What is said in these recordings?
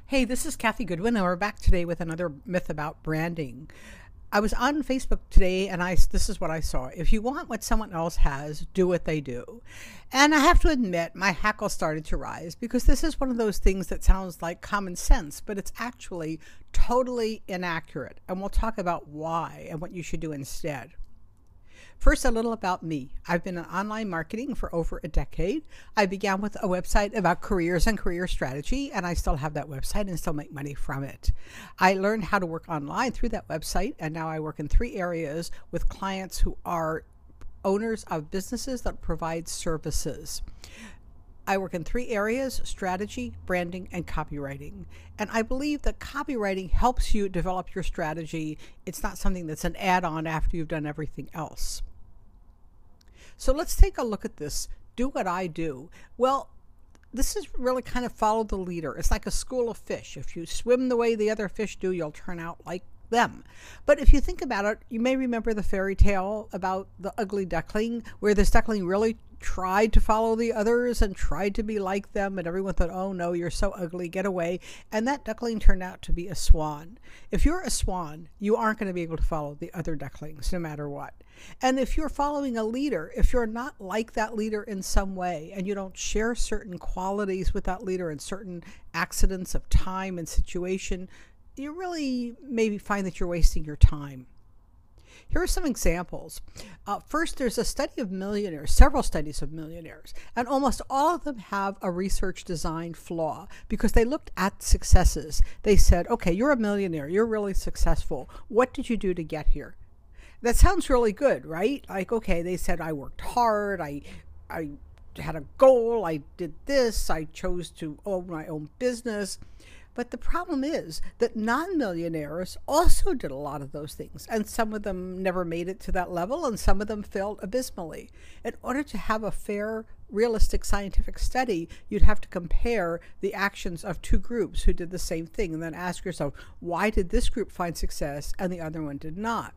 Hey, this is Kathy Goodwin, and we're back today with another myth about branding. I was on Facebook today, and this is what I saw. If you want what someone else has, do what they do. And I have to admit, my hackle started to rise because this is one of those things that sounds like common sense, but it's actually totally inaccurate. And we'll talk about why and what you should do instead. First, a little about me. I've been in online marketing for over a decade. I began with a website about careers and career strategy, and I still have that website and still make money from it. I learned how to work online through that website, and now I work in 3 areas with clients who are owners of businesses that provide services. I work in 3 areas: strategy, branding, and copywriting. And I believe that copywriting helps you develop your strategy. It's not something that's an add-on after you've done everything else. So let's take a look at this. Do what I do. Well, this is really kind of follow the leader. It's like a school of fish. If you swim the way the other fish do, you'll turn out like them. But if you think about it, you may remember the fairy tale about the ugly duckling, where this duckling really tried to follow the others and tried to be like them, and everyone thought, oh no, you're so ugly, get away. And that duckling turned out to be a swan. If you're a swan, you aren't going to be able to follow the other ducklings no matter what. And if you're following a leader, if you're not like that leader in some way, and you don't share certain qualities with that leader and certain accidents of time and situation, you really maybe find that you're wasting your time. Here are some examples. First, there's a study of millionaires, several studies of millionaires, and almost all of them have a research design flaw because they looked at successes. They said, okay, you're a millionaire, you're really successful. What did you do to get here? That sounds really good, right? Like, okay, they said, I worked hard, I had a goal, I did this, I chose to own my own business. But the problem is that non-millionaires also did a lot of those things, and some of them never made it to that level, and some of them failed abysmally. In order to have a fair, realistic scientific study, you'd have to compare the actions of 2 groups who did the same thing, and then ask yourself, why did this group find success and the other one did not?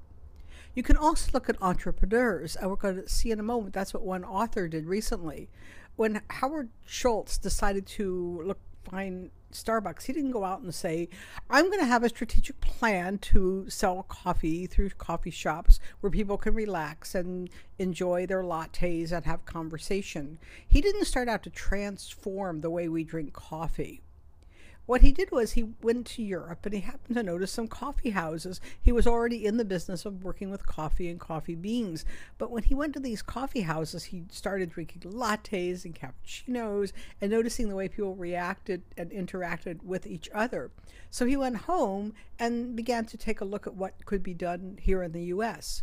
You can also look at entrepreneurs, and we're going to see in a moment that's what one author did recently. When Howard Schultz decided to find Starbucks, he didn't go out and say, I'm going to have a strategic plan to sell coffee through coffee shops where people can relax and enjoy their lattes and have conversation. He didn't start out to transform the way we drink coffee. What he did was he went to Europe and he happened to notice some coffee houses. He was already in the business of working with coffee and coffee beans. But when he went to these coffee houses, he started drinking lattes and cappuccinos and noticing the way people reacted and interacted with each other. So he went home and began to take a look at what could be done here in the US.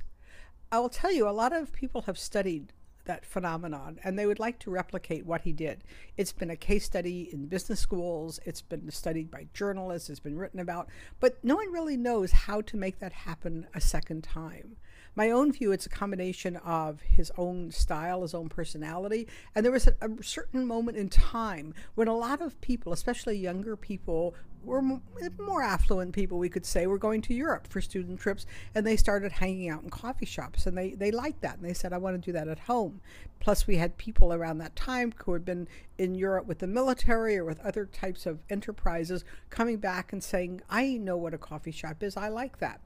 I will tell you, a lot of people have studied that phenomenon, and they would like to replicate what he did. It's been a case study in business schools, it's been studied by journalists, it's been written about, but no one really knows how to make that happen a second time. My own view, it's a combination of his own style, his own personality, and there was a certain moment in time when a lot of people, especially younger people, were more affluent people, we could say, were going to Europe for student trips, and they started hanging out in coffee shops, and they liked that, and they said, I want to do that at home. Plus, we had people around that time who had been in Europe with the military or with other types of enterprises coming back and saying, I know what a coffee shop is, I like that.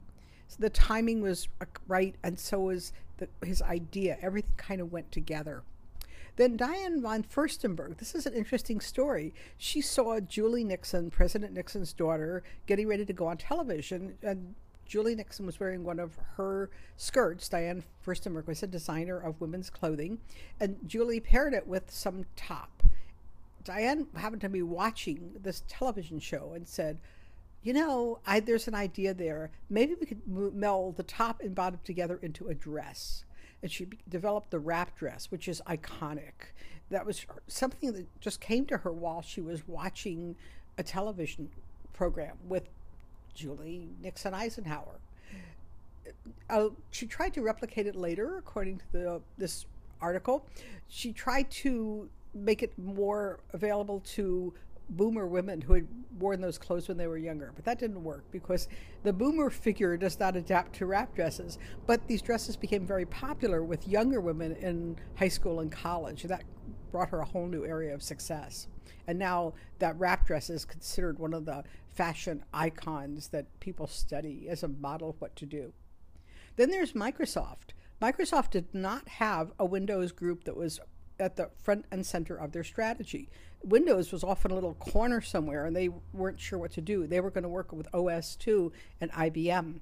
So the timing was right, and so was his idea. Everything kind of went together. Then Diane von Furstenberg, this is an interesting story. She saw Julie Nixon, President Nixon's daughter, getting ready to go on television, and Julie Nixon was wearing one of her skirts. Diane Furstenberg was a designer of women's clothing, and Julie paired it with some top. Diane happened to be watching this television show and said, you know, there's an idea there. Maybe we could meld the top and bottom together into a dress. And she developed the wrap dress, which is iconic. That was something that just came to her while she was watching a television program with Julie Nixon Eisenhower. She tried to replicate it later, according to this article. She tried to make it more available to boomer women who had worn those clothes when they were younger, but that didn't work because the boomer figure does not adapt to wrap dresses. But these dresses became very popular with younger women in high school and college. That brought her a whole new area of success. And now that wrap dress is considered one of the fashion icons that people study as a model of what to do. Then there's Microsoft. Microsoft did not have a Windows group that was at the front and center of their strategy. Windows was often a little corner somewhere, and they weren't sure what to do. They were going to work with OS2 and IBM.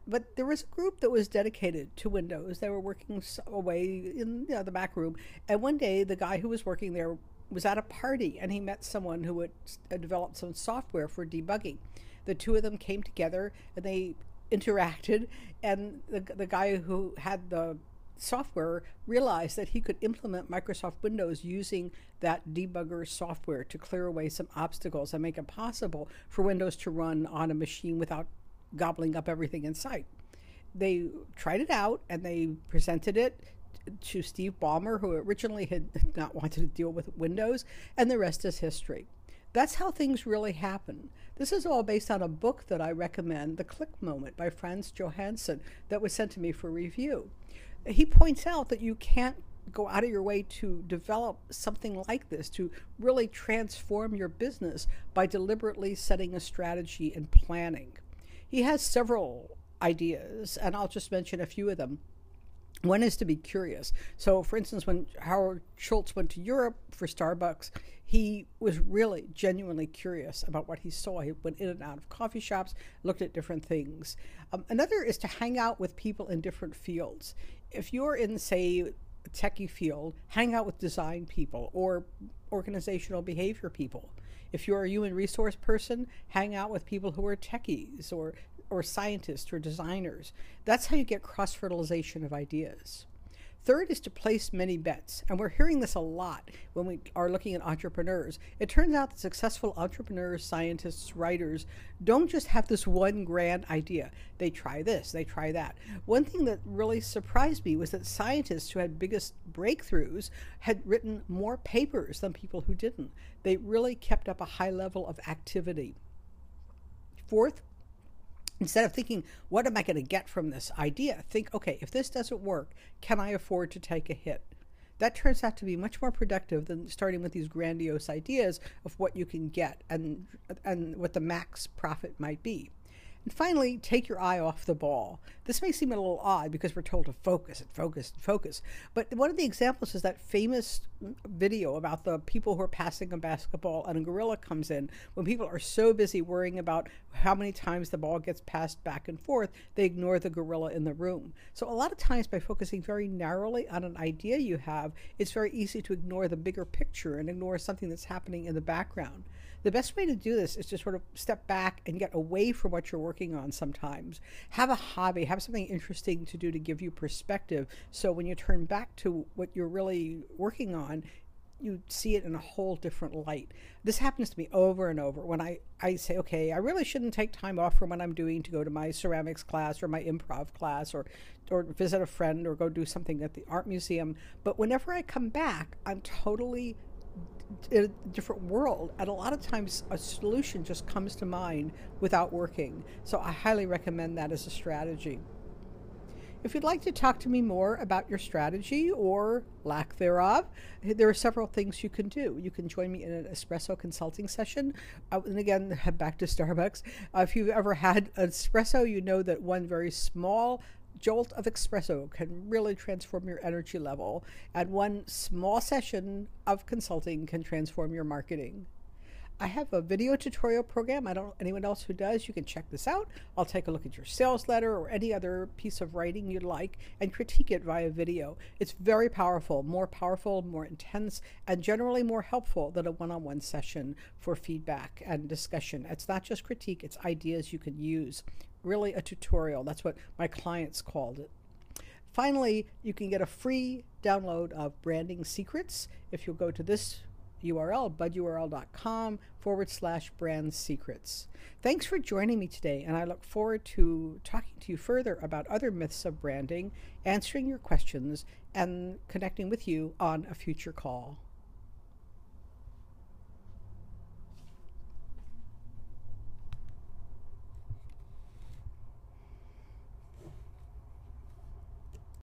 But there was a group that was dedicated to Windows. They were working away in the back room. And one day, the guy who was working there was at a party, and he met someone who had developed some software for debugging. The two of them came together, and they interacted, and the guy who had the software realized that he could implement Microsoft Windows using that debugger software to clear away some obstacles and make it possible for Windows to run on a machine without gobbling up everything in sight. They tried it out and they presented it to Steve Ballmer, who originally had not wanted to deal with Windows, and the rest is history. That's how things really happen. This is all based on a book that I recommend, The Click Moment by Frans Johansson, that was sent to me for review. He points out that you can't go out of your way to develop something like this, to really transform your business by deliberately setting a strategy and planning. He has several ideas, and I'll just mention a few of them. One is to be curious. So, for instance, when Howard Schultz went to Europe for Starbucks, he was really genuinely curious about what he saw. He went in and out of coffee shops, looked at different things. Another is to hang out with people in different fields. If you're in, say, a techie field, hang out with design people or organizational behavior people. If you're a human resource person, hang out with people who are techies or scientists or designers. That's how you get cross-fertilization of ideas. Third is to place many bets. And we're hearing this a lot when we are looking at entrepreneurs. It turns out that successful entrepreneurs, scientists, writers don't just have this one grand idea. They try this, they try that. One thing that really surprised me was that scientists who had biggest breakthroughs had written more papers than people who didn't. They really kept up a high level of activity. Fourth, instead of thinking, what am I going to get from this idea? Think, okay, if this doesn't work, can I afford to take a hit? That turns out to be much more productive than starting with these grandiose ideas of what you can get and what the max profit might be. And finally, take your eye off the ball. This may seem a little odd because we're told to focus and focus and focus. But one of the examples is that famous video about the people who are passing a basketball and a gorilla comes in. When people are so busy worrying about how many times the ball gets passed back and forth, they ignore the gorilla in the room. So a lot of times by focusing very narrowly on an idea you have, it's very easy to ignore the bigger picture and ignore something that's happening in the background. The best way to do this is to sort of step back and get away from what you're working on sometimes. Have a hobby, have something interesting to do to give you perspective. So when you turn back to what you're really working on, you see it in a whole different light. This happens to me over and over when I say, okay, I really shouldn't take time off from what I'm doing to go to my ceramics class or my improv class or visit a friend or go do something at the art museum. But whenever I come back, I'm totally in a different world, and a lot of times a solution just comes to mind without working. So I highly recommend that as a strategy. If you'd like to talk to me more about your strategy or lack thereof, there are several things you can do. You can join me in an espresso consulting session. And again, head back to Starbucks. If you've ever had an espresso, you know that one very small jolt of espresso can really transform your energy level, and one small session of consulting can transform your marketing. I have a video tutorial program. I don't know anyone else who does. You can check this out. I'll take a look at your sales letter or any other piece of writing you'd like and critique it via video. It's very powerful, more intense, and generally more helpful than a one-on-one session for feedback and discussion. It's not just critique, it's ideas you can use. Really a tutorial. That's what my clients called it. Finally, you can get a free download of Branding Secrets if you'll go to this URL, budurl.com/brand secrets. Thanks for joining me today, and I look forward to talking to you further about other myths of branding, answering your questions, and connecting with you on a future call.